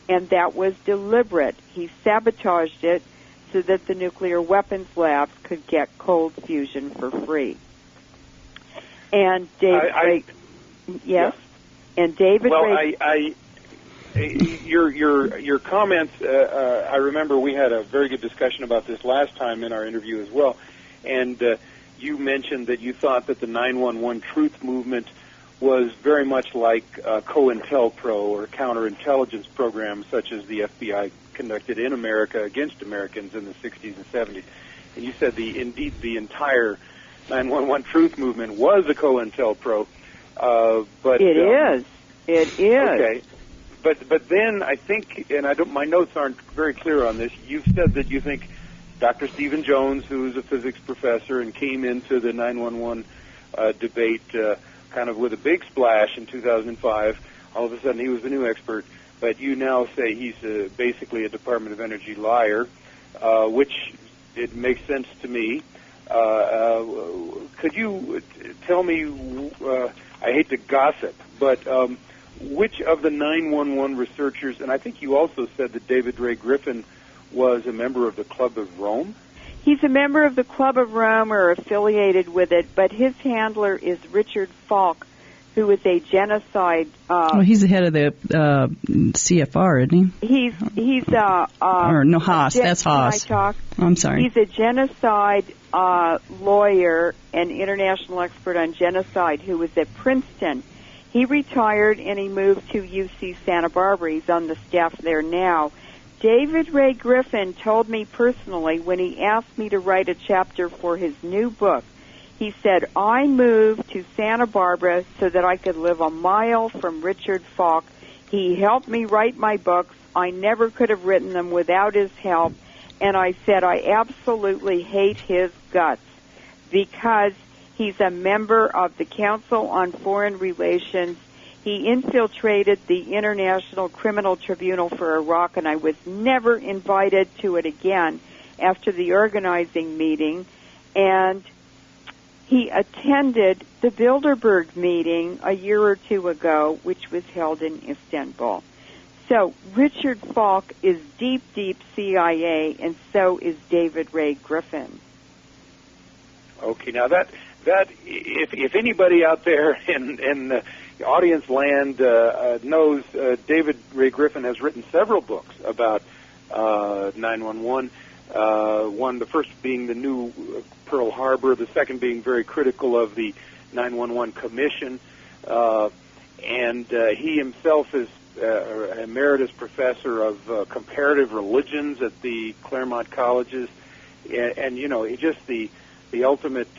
and that was deliberate. He sabotaged it so that the nuclear weapons labs could get cold fusion for free. And David yes? And David your comments, I remember we had a very good discussion about this last time in our interview as well, and you mentioned that you thought that the 911 Truth Movement was very much like COINTELPRO or counterintelligence programs such as the FBI conducted in America against Americans in the 60s and 70s. And you said indeed the entire 911 Truth Movement was a COINTELPRO. But It is. Okay. But then I think, and my notes aren't very clear on this, you've said that you think Dr. Stephen Jones, who is a physics professor and came into the 911 debate kind of with a big splash in 2005, all of a sudden he was the new expert, but you now say he's basically a Department of Energy liar, which it makes sense to me. Could you tell me, I hate to gossip, but which of the 911 researchers, and I think you also said that David Ray Griffin was a member of the Club of Rome? He's a member of the Club of Rome or affiliated with it, but his handler is Richard Falk, who is a genocide... he's the head of the CFR, isn't he? He's or no, Haas. That's Haas. Can I talk? I'm sorry. He's a genocide lawyer and international expert on genocide who was at Princeton. He retired and he moved to UC Santa Barbara. He's on the staff there now. David Ray Griffin told me personally when he asked me to write a chapter for his new book, he said, I moved to Santa Barbara so that I could live a mile from Richard Falk. He helped me write my books. I never could have written them without his help. And I said, I absolutely hate his guts because he's a member of the Council on Foreign Relations. He infiltrated the International Criminal Tribunal for Iraq, and I was never invited to it again after the organizing meeting. And he attended the Bilderberg meeting a year or two ago, which was held in Istanbul. So Richard Falk is deep, deep CIA, and so is David Ray Griffin. Okay, now that if anybody out there in the audience land knows, David Ray Griffin has written several books about 911. One, the first being the new Pearl Harbor, the second being very critical of the 911 Commission, and he himself is emeritus professor of comparative religions at the Claremont colleges, and you know, he's just the ultimate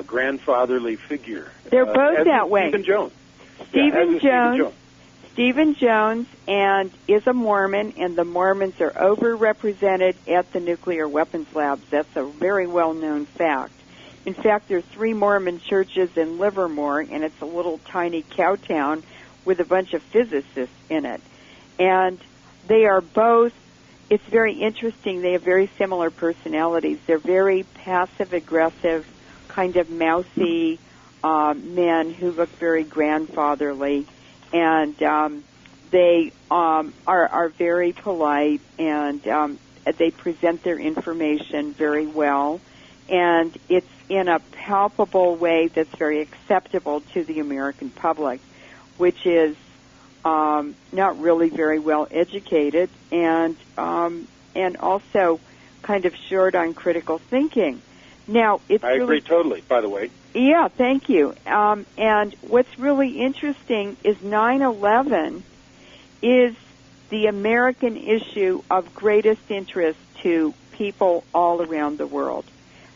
grandfatherly figure. They're both that way. Stephen Jones. Stephen Jones and is a Mormon, and the Mormons are overrepresented at the nuclear weapons labs. That's a very well-known fact. In fact, there are 3 Mormon churches in Livermore, and it's a little tiny cow town with a bunch of physicists in it. And they are both, it's very interesting, they have very similar personalities. They're very passive-aggressive, kind of mousy men who look very grandfatherly. And they are very polite, and they present their information very well. And it's in a palpable way that's very acceptable to the American public, which is not really very well educated and also kind of short on critical thinking. Now, I agree totally, by the way. Yeah, thank you. And what's really interesting is 9/11 is the American issue of greatest interest to people all around the world.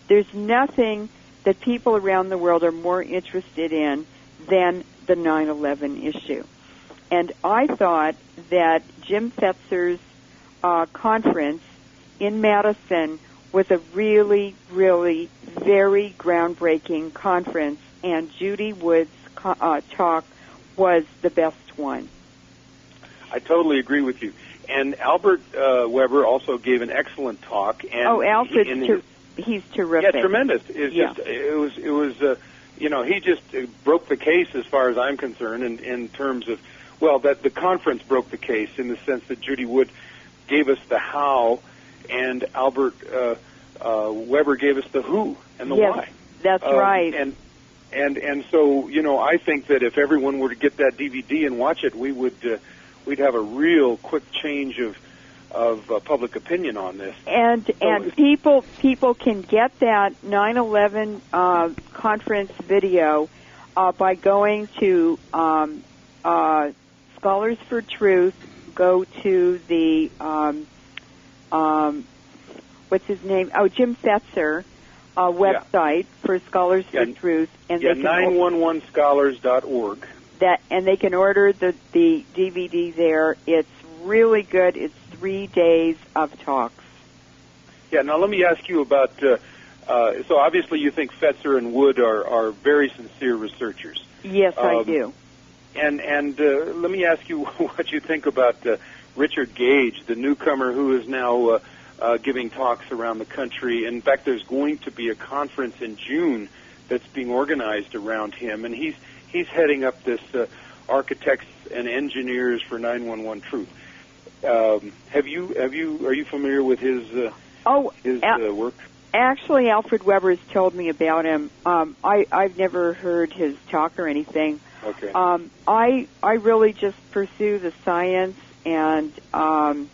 There's nothing that people around the world are more interested in than the 9/11 issue. And I thought that Jim Fetzer's conference in Madison was a really, really very groundbreaking conference, and Judy Wood's talk was the best one. I totally agree with you. And Albert Weber also gave an excellent talk. And he's terrific. Yeah, tremendous. It was you know, he just broke the case as far as I'm concerned in terms of well, that the conference broke the case in the sense that Judy Wood gave us the how, and Albert Weber gave us the who and the yes, why. That's right. And so, you know, I think that if everyone were to get that DVD and watch it, we'd have a real quick change of public opinion on this. And people can get that 9/11 conference video by going to Scholars for Truth. Go to the what's his name? Oh, Jim Fetzer website for Scholars for Truth, and 911scholars.org. And they can order the DVD there. It's really good. It's 3 days of talks. Yeah. Now let me ask you about. So obviously you think Fetzer and Wood are very sincere researchers. Yes, I do. And let me ask you what you think about Richard Gage, the newcomer who is now giving talks around the country. In fact, there's going to be a conference in June that's being organized around him, and he's heading up this Architects and Engineers for 911 Truth. Are you familiar with his work? Actually, Alfred Weber has told me about him. I've never heard his talk or anything. Okay. I really just pursue the science, and I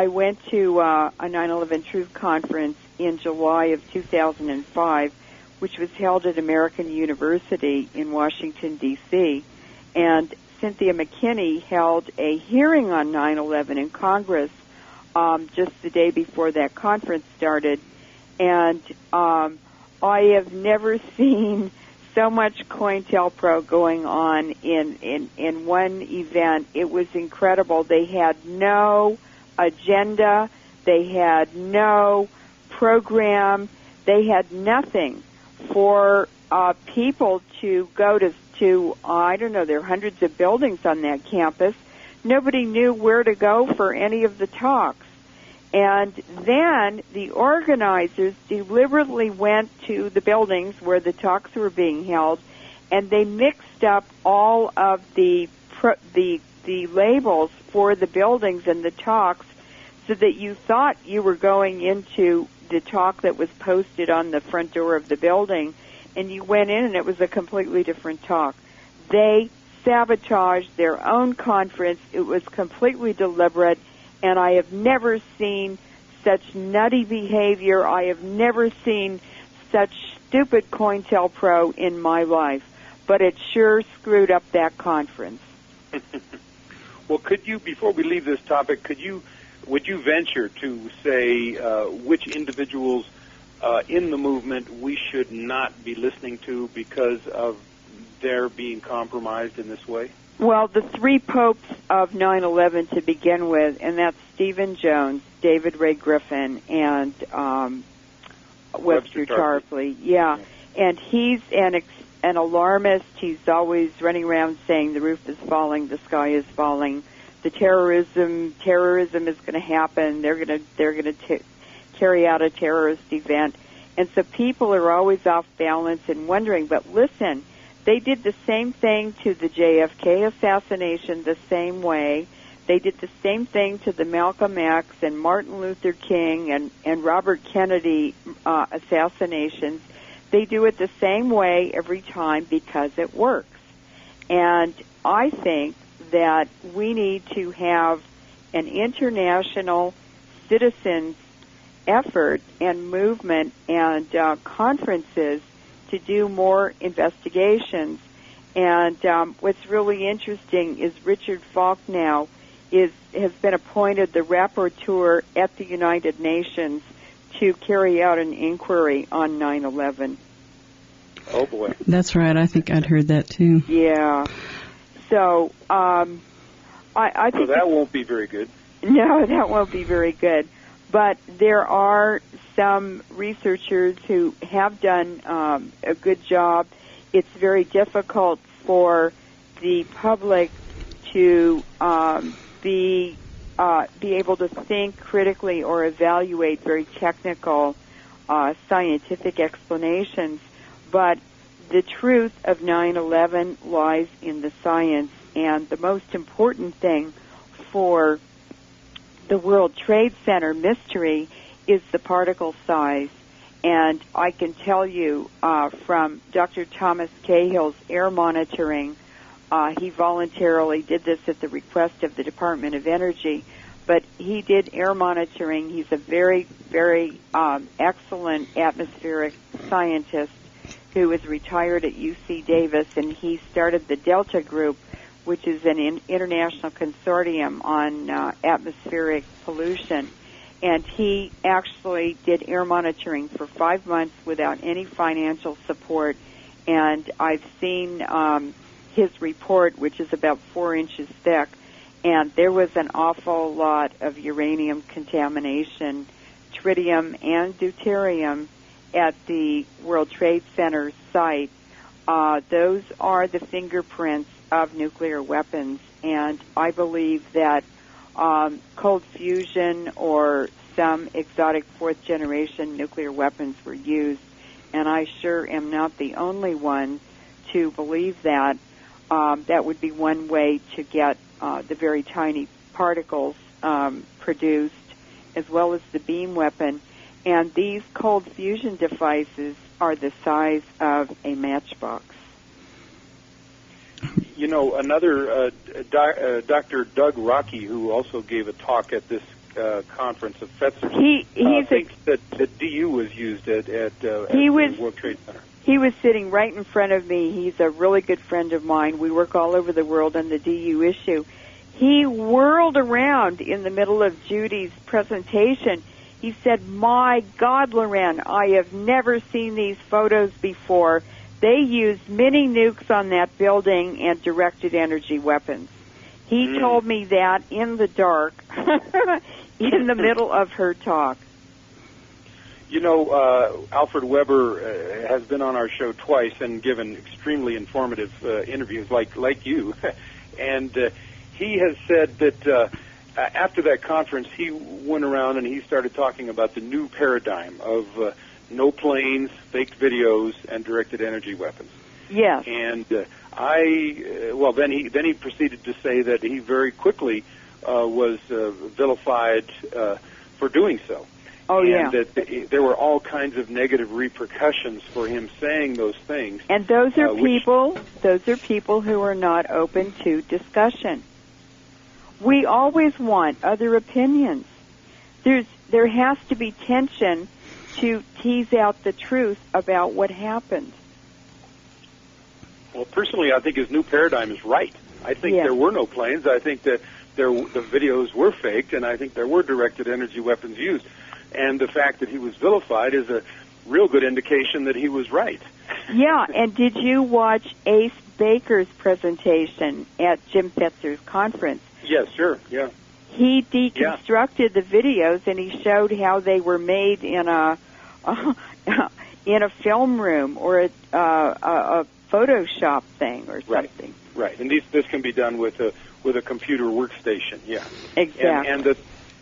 went to a 9/11 Truth Conference in July of 2005, which was held at American University in Washington, D.C., and Cynthia McKinney held a hearing on 9/11 in Congress just the day before that conference started, and I have never seen so much COINTELPRO going on in one event. It was incredible. They had no agenda. They had no program. They had nothing for people to go to I don't know, there are hundreds of buildings on that campus. Nobody knew where to go for any of the talks. And then the organizers deliberately went to the buildings where the talks were being held, and they mixed up all of the labels for the buildings and the talks so that you thought you were going into the talk that was posted on the front door of the building, and you went in and it was a completely different talk. They sabotaged their own conference. It was completely deliberate, and I have never seen such nutty behavior. I have never seen such stupid COINTELPRO in my life, but it sure screwed up that conference. Well, could you, before we leave this topic, would you venture to say which individuals in the movement we should not be listening to because of their being compromised in this way? Well, the three popes of 9/11 to begin with, and that's Stephen Jones, David Ray Griffin, and Webster Tarpley. Yeah, and he's an alarmist. He's always running around saying the roof is falling, the sky is falling, the terrorism is going to happen. They're going to carry out a terrorist event, and so people are always off balance and wondering. But listen. They did the same thing to the JFK assassination the same way. They did the same thing to the Malcolm X and Martin Luther King and Robert Kennedy assassinations. They do it the same way every time because it works. And I think that we need to have an international citizens effort and movement and conferences to do more investigations. And what's really interesting is Richard Falk now has been appointed the rapporteur at the United Nations to carry out an inquiry on 9/11. Oh, boy. That's right. I think I'd heard that, too. Yeah. So I think... So that won't be very good. No, that won't be very good. But there are some researchers who have done a good job. It's very difficult for the public to be able to think critically or evaluate very technical scientific explanations. But the truth of 9/11 lies in the science, And the most important thing for the World Trade Center mystery is the particle size. And I can tell you from Dr. Thomas Cahill's air monitoring, he voluntarily did this at the request of the Department of Energy, but he did air monitoring. He's a very, very excellent atmospheric scientist who is retired at UC Davis, and he started the Delta Group, which is an international consortium on atmospheric pollution. And he actually did air monitoring for 5 months without any financial support. And I've seen his report, which is about 4 inches thick, and there was an awful lot of uranium contamination, tritium and deuterium at the World Trade Center site. Those are the fingerprints of nuclear weapons, and I believe that cold fusion or some exotic fourth-generation nuclear weapons were used, and I sure am not the only one to believe that. That would be one way to get the very tiny particles produced, as well as the beam weapon. And these cold fusion devices are the size of a matchbox. You know, another Dr. Doug Rocky, who also gave a talk at this conference of Fetzer, thinks that the DU was used at the World Trade Center. He was sitting right in front of me. He's a really good friend of mine. We work all over the world on the DU issue. He whirled around in the middle of Judy's presentation. He said, "My God, Leuren, I have never seen these photos before. They used mini nukes on that building and directed energy weapons." He told me that in the dark, in the middle of her talk. You know, Alfred Weber has been on our show twice and given extremely informative interviews, like you, and he has said that after that conference, he went around and he started talking about the new paradigm of no planes, faked videos, and directed energy weapons. Yes. And then he proceeded to say that he very quickly was vilified for doing so. Oh, and yeah. that there were all kinds of negative repercussions for him saying those things. And those are people who are not open to discussion. We always want other opinions. There has to be tension to tease out the truth about what happened. Well, personally, I think his new paradigm is right. I think there were no planes. I think that the videos were faked, and I think there were directed energy weapons used. And the fact that he was vilified is a real good indication that he was right. Yeah, and did you watch Ace Baker's presentation at Jim Fetzer's conference? Yes, sure, yeah. He deconstructed the videos, and he showed how they were made in a film room or a Photoshop thing or something. Right. And this can be done with a computer workstation. Yeah. Exactly.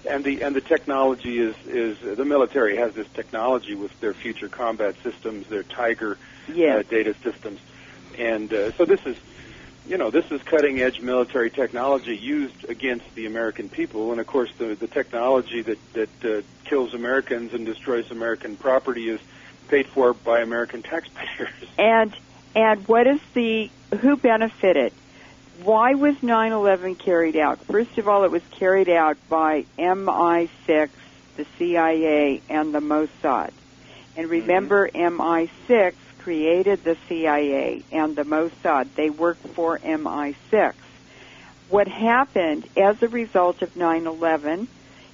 And the technology is the military has this technology with their future combat systems, their Tiger data systems, and so this is cutting edge military technology used against the American people, and of course the technology that kills Americans and destroys American property is paid for by American taxpayers. And what is who benefited? Why was 9/11 carried out? First of all, it was carried out by MI6, the CIA, and the Mossad. And remember, MI6 created the CIA and the Mossad. They worked for MI6. What happened as a result of 9/11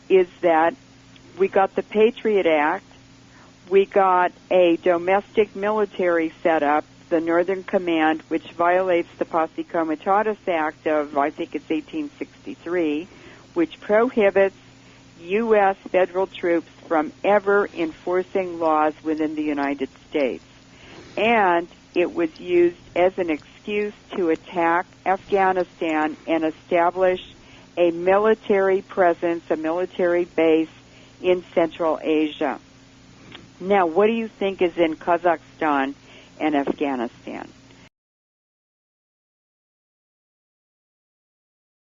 is that we got the Patriot Act, we got a domestic military set up, the Northern Command, which violates the Posse Comitatus Act of, I think it's 1863, which prohibits U.S. federal troops from ever enforcing laws within the United States. And it was used as an excuse to attack Afghanistan and establish a military presence, a military base in Central Asia. Now, what do you think is in Kazakhstan and Afghanistan?